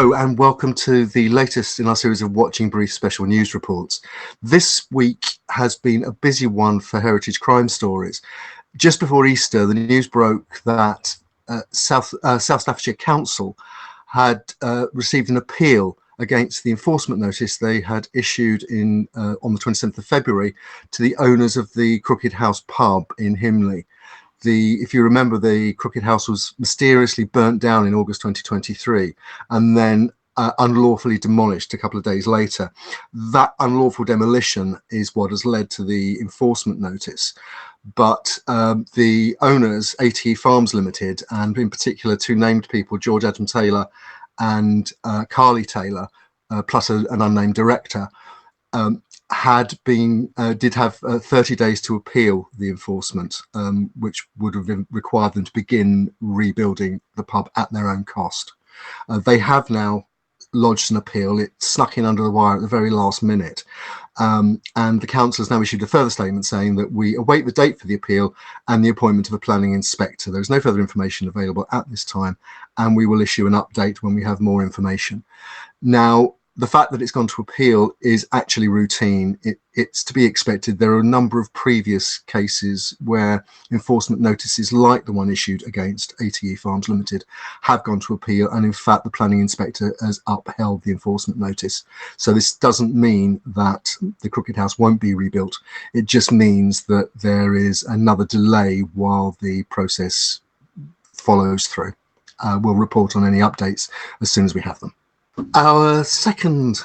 Hello and welcome to the latest in our series of Watching Brief special news reports. This week has been a busy one for Heritage Crime Stories. Just before Easter, the news broke that South Staffordshire Council had received an appeal against the enforcement notice they had issued on the 27th of February to the owners of the Crooked House pub in Himley. If you remember, the Crooked House was mysteriously burnt down in August 2023 and then unlawfully demolished a couple of days later. That unlawful demolition is what has led to the enforcement notice. But the owners, ATE Farms Limited, and in particular two named people, George Adam Taylor and Carly Taylor, plus an unnamed director, did have 30 days to appeal the enforcement, which would have required them to begin rebuilding the pub at their own cost. They have now lodged an appeal. It snuck in under the wire at the very last minute, and the council has now issued a further statement saying that we await the date for the appeal and the appointment of a planning inspector. There is no further information available at this time, and we will issue an update when we have more information. Now, the fact that it's gone to appeal is actually routine. It's to be expected. There are a number of previous cases where enforcement notices like the one issued against ATE Farms Limited have gone to appeal, and in fact the planning inspector has upheld the enforcement notice. So this doesn't mean that the Crooked House won't be rebuilt. It just means that there is another delay while the process follows through. We'll report on any updates as soon as we have them. Our second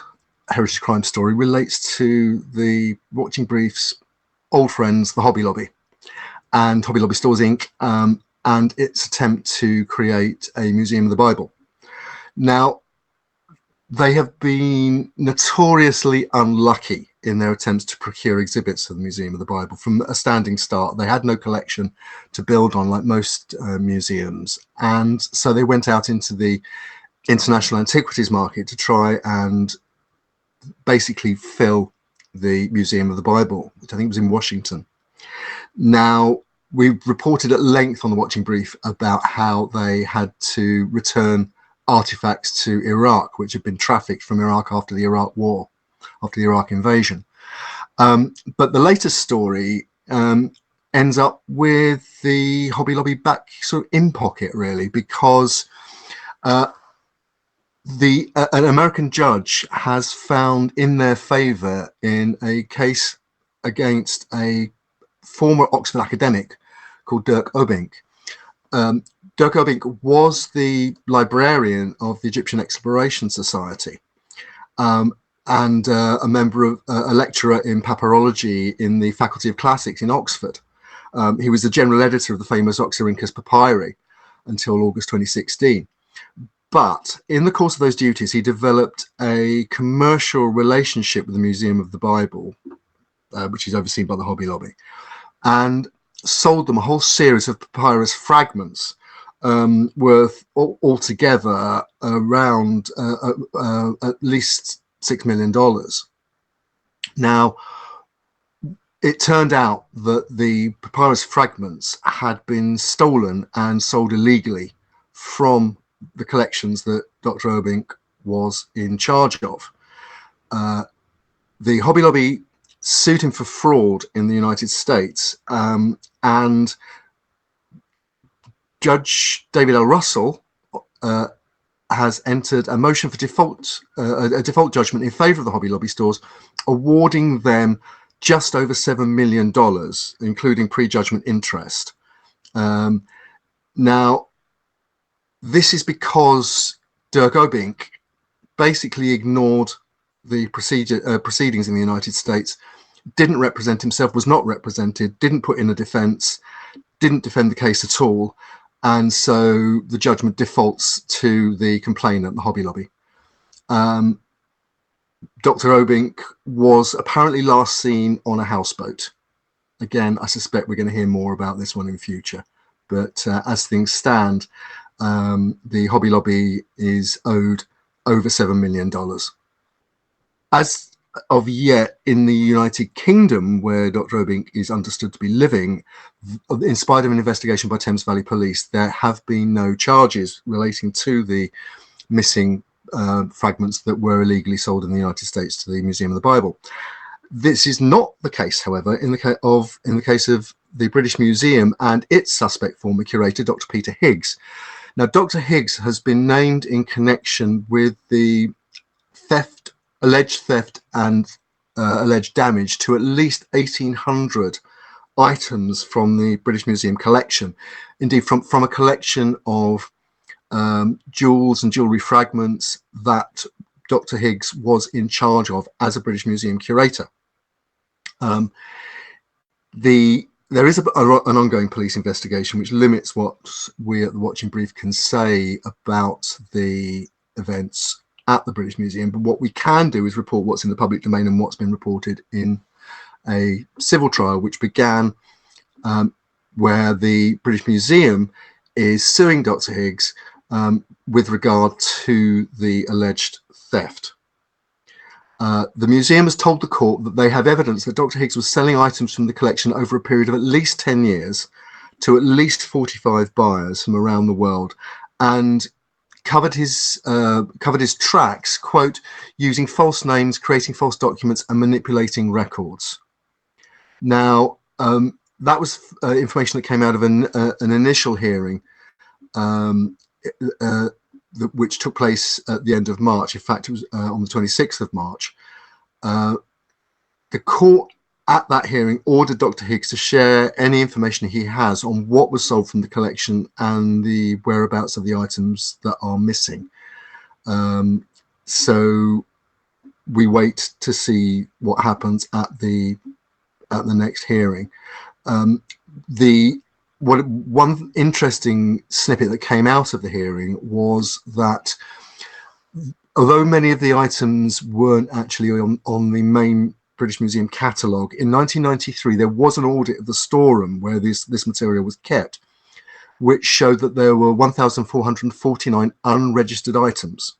Heritage Crime story relates to the Watching Brief's old friends, the Hobby Lobby and Hobby Lobby Stores Inc., and its attempt to create a museum of the Bible. Now, they have been notoriously unlucky in their attempts to procure exhibits for the Museum of the Bible. From a standing start, they had no collection to build on like most museums, and so they went out into the international antiquities market to try and basically fill the Museum of the Bible, which I think was in Washington. Now, we've reported at length on the Watching Brief about how they had to return artifacts to Iraq, which had been trafficked from Iraq after the Iraq War, after the Iraq invasion. But the latest story ends up with the Hobby Lobby back sort of in pocket, really, because an American judge has found in their favor in a case against a former Oxford academic called Dirk Obink. Dirk Obink was the librarian of the Egyptian Exploration Society, and a member of a lecturer in papyrology in the Faculty of Classics in Oxford. He was the general editor of the famous Oxyrhynchus Papyri until August 2016. But in the course of those duties, he developed a commercial relationship with the Museum of the Bible, which is overseen by the Hobby Lobby, and sold them a whole series of papyrus fragments worth altogether around at least $6 million. Now, it turned out that the papyrus fragments had been stolen and sold illegally from the collections that Dr. Obink was in charge of. The Hobby Lobby sued him for fraud in the United States, and Judge David L. Russell has entered a motion for default, a default judgment in favor of the Hobby Lobby stores, awarding them just over $7 million, including prejudgment interest. Now, this is because Dirk Obink basically ignored the proceedings in the United States, didn't represent himself, was not represented, didn't put in a defense, didn't defend the case at all, and so the judgment defaults to the complainant, the Hobby Lobby. Dr. Obink was apparently last seen on a houseboat. Again, I suspect we're going to hear more about this one in future, but as things stand, the Hobby Lobby is owed over $7 million. As of yet, in the United Kingdom, where Dr. Obink is understood to be living, in spite of an investigation by Thames Valley Police, there have been no charges relating to the missing fragments that were illegally sold in the United States to the Museum of the Bible. This is not the case, however, in the case of the British Museum and its suspect former curator, Dr. Peter Higgs. Now, Dr. Higgs has been named in connection with the alleged theft and alleged damage to at least 1,800 items from the British Museum collection. Indeed, from a collection of jewels and jewellery fragments that Dr. Higgs was in charge of as a British Museum curator. There is an ongoing police investigation which limits what we at the Watching Brief can say about the events at the British Museum, but what we can do is report what's in the public domain and what's been reported in a civil trial which began where the British Museum is suing Dr. Higgs with regard to the alleged theft. The museum has told the court that they have evidence that Dr. Higgs was selling items from the collection over a period of at least 10 years to at least 45 buyers from around the world, and covered his tracks, quote, using false names, creating false documents and manipulating records. Now, that was information that came out of an initial hearing which took place at the end of March. In fact, it was on the 26th of March. The court at that hearing ordered Dr. Higgs to share any information he has on what was sold from the collection and the whereabouts of the items that are missing. So we wait to see what happens at the next hearing. One interesting snippet that came out of the hearing was that although many of the items weren't actually on the main British Museum catalogue, in 1993 there was an audit of the storeroom where this material was kept, which showed that there were 1,449 unregistered items.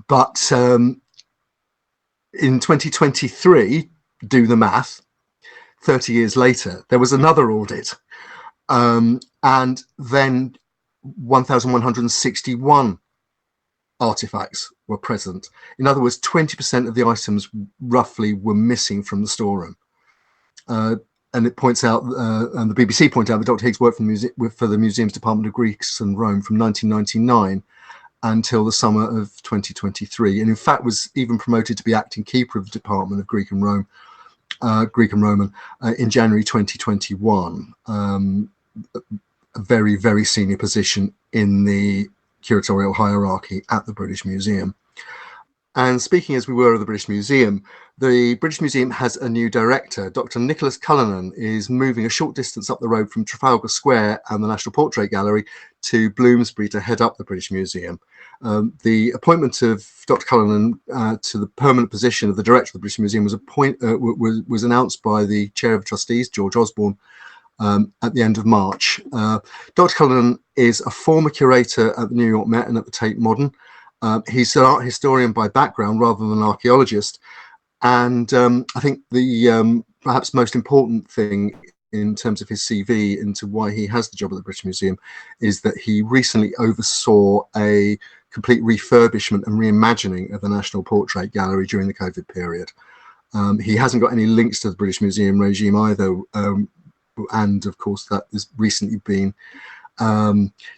But in 2023, do the math, 30 years later, there was another audit, and then 1,161 artifacts were present. In other words, 20% of the items roughly were missing from the storeroom. And it points out, and the BBC point out, that Dr. Higgs worked for the Museum's Department of Greece and Rome from 1999 until the summer of 2023, and in fact was even promoted to be acting keeper of the Department of Greek and Roman in January 2021. A very, very senior position in the curatorial hierarchy at the British Museum. And speaking as we were of the British Museum, the British Museum has a new director. Dr. Nicholas Cullinan is moving a short distance up the road from Trafalgar Square and the National Portrait Gallery to Bloomsbury to head up the British Museum. The appointment of Dr. Cullinan to the permanent position of the director of the British Museum was announced by the Chair of Trustees, George Osborne, at the end of March. Dr. Cullinan is a former curator at the New York Met and at the Tate Modern. He's an art historian by background rather than an archaeologist. And I think the perhaps most important thing in terms of his CV into why he has the job at the British Museum is that he recently oversaw a complete refurbishment and reimagining of the National Portrait Gallery during the COVID period. He hasn't got any links to the British Museum regime either, and of course that has recently been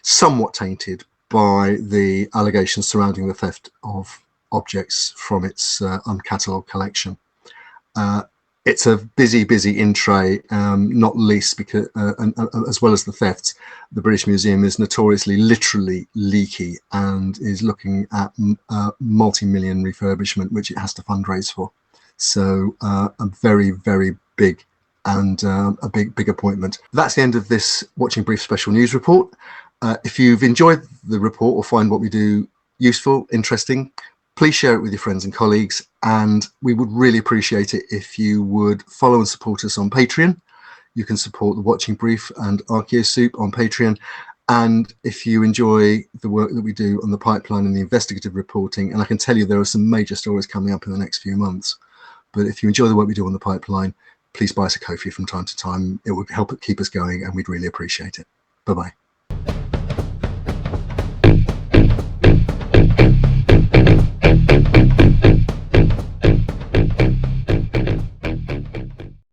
somewhat tainted by the allegations surrounding the theft of objects from its uncatalogued collection. It's a busy in tray, not least because, as well as the thefts, the British Museum is notoriously literally leaky and is looking at multi-million refurbishment, which it has to fundraise for. So a very, very big and a big appointment. That's the end of this Watching Brief special news report. If you've enjoyed the report or find what we do useful, interesting, please share it with your friends and colleagues, and we would really appreciate it if you would follow and support us on Patreon. You can support the Watching Brief and ArchaeoSoup on Patreon, and if you enjoy the work that we do on the pipeline and the investigative reporting, and I can tell you there are some major stories coming up in the next few months, but if you enjoy the work we do on the pipeline, please buy us a Ko-fi from time to time. It would help keep us going and we'd really appreciate it. Bye-bye.